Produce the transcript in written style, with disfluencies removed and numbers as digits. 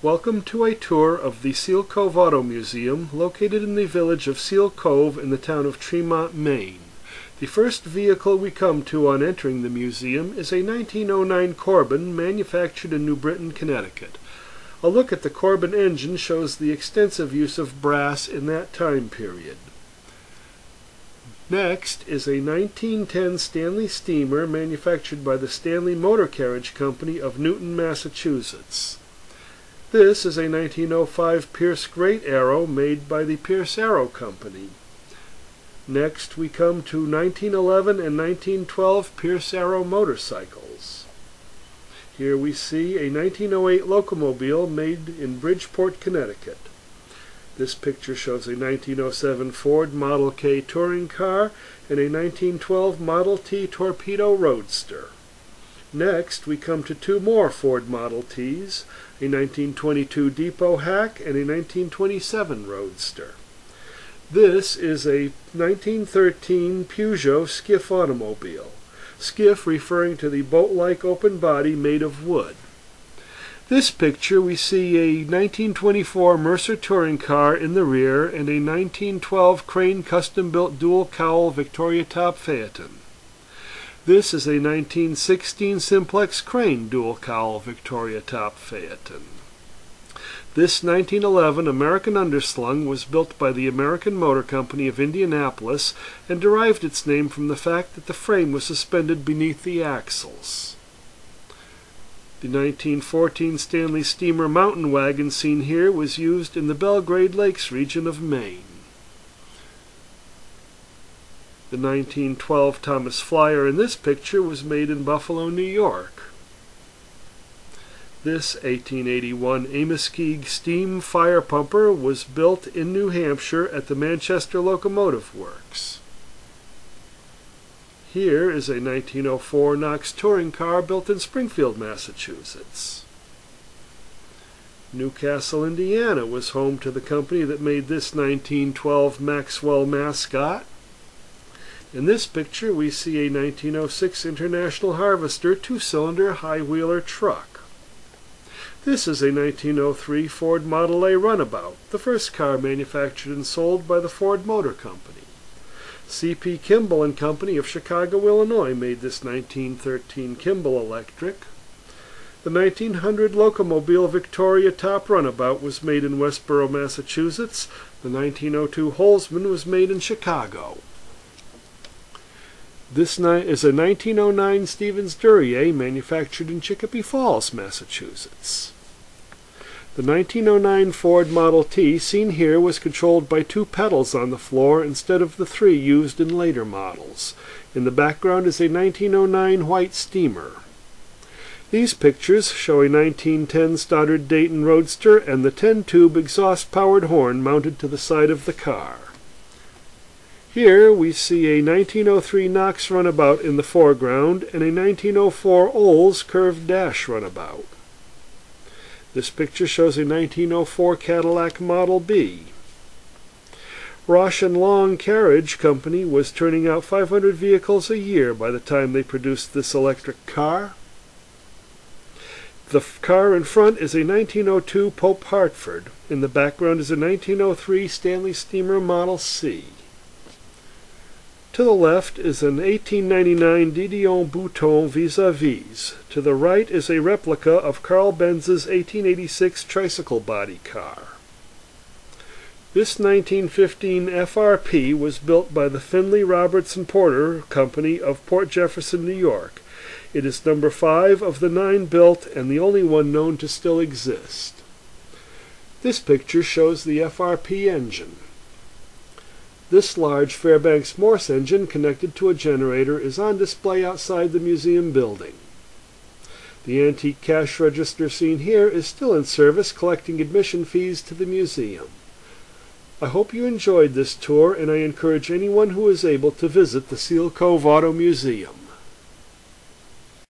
Welcome to a tour of the Seal Cove Auto Museum, located in the village of Seal Cove in the town of Tremont, Maine. The first vehicle we come to on entering the museum is a 1909 Corbin manufactured in New Britain, Connecticut. A look at the Corbin engine shows the extensive use of brass in that time period. Next is a 1910 Stanley steamer manufactured by the Stanley Motor Carriage Company of Newton, Massachusetts. This is a 1905 Pierce Great Arrow made by the Pierce Arrow Company. Next we come to 1911 and 1912 Pierce Arrow motorcycles. Here we see a 1908 Locomobile made in Bridgeport, Connecticut. This picture shows a 1907 Ford Model K touring car and a 1912 Model T Torpedo Roadster. Next we come to two more Ford Model Ts, a 1922 Depot Hack and a 1927 Roadster. This is a 1913 Peugeot Skiff automobile, skiff referring to the boat-like open body made of wood. This picture we see a 1924 Mercer touring car in the rear and a 1912 Crane custom-built dual-cowl Victoria top Phaeton. This is a 1916 Simplex Crane dual-cowl Victoria top Phaeton. This 1911 American Underslung was built by the American Motor Company of Indianapolis and derived its name from the fact that the frame was suspended beneath the axles. The 1914 Stanley Steamer mountain wagon seen here was used in the Belgrade Lakes region of Maine. The 1912 Thomas Flyer in this picture was made in Buffalo, New York. This 1881 Amiskeg steam fire pumper was built in New Hampshire at the Manchester Locomotive Works. Here is a 1904 Knox touring car built in Springfield, Massachusetts. Newcastle, Indiana was home to the company that made this 1912 Maxwell Mascot. In this picture we see a 1906 International Harvester two-cylinder high-wheeler truck. This is a 1903 Ford Model A Runabout, the first car manufactured and sold by the Ford Motor Company. C.P. Kimball and Company of Chicago, Illinois made this 1913 Kimball Electric. The 1900 Locomobile Victoria top Runabout was made in Westboro, Massachusetts. The 1902 Holzman was made in Chicago. This is a 1909 Stevens Duryea manufactured in Chicopee Falls, Massachusetts. The 1909 Ford Model T seen here was controlled by two pedals on the floor instead of the three used in later models. In the background is a 1909 White Steamer. These pictures show a 1910 Stoddard Dayton Roadster and the 10-tube exhaust-powered horn mounted to the side of the car. Here we see a 1903 Knox Runabout in the foreground and a 1904 Olds curved dash runabout. This picture shows a 1904 Cadillac Model B. Roche and Long Carriage Company was turning out 500 vehicles a year by the time they produced this electric car. The car in front is a 1902 Pope Hartford. In the background is a 1903 Stanley Steamer Model C. To the left is an 1899 Didion Bouton Vis-a-Vis. To the right is a replica of Carl Benz's 1886 tricycle body car. This 1915 FRP was built by the Finley Robertson Porter Company of Port Jefferson, New York. It is number 5 of the 9 built and the only one known to still exist. This picture shows the FRP engine. This large Fairbanks Morse engine connected to a generator is on display outside the museum building. The antique cash register seen here is still in service collecting admission fees to the museum. I hope you enjoyed this tour and I encourage anyone who is able to visit the Seal Cove Auto Museum.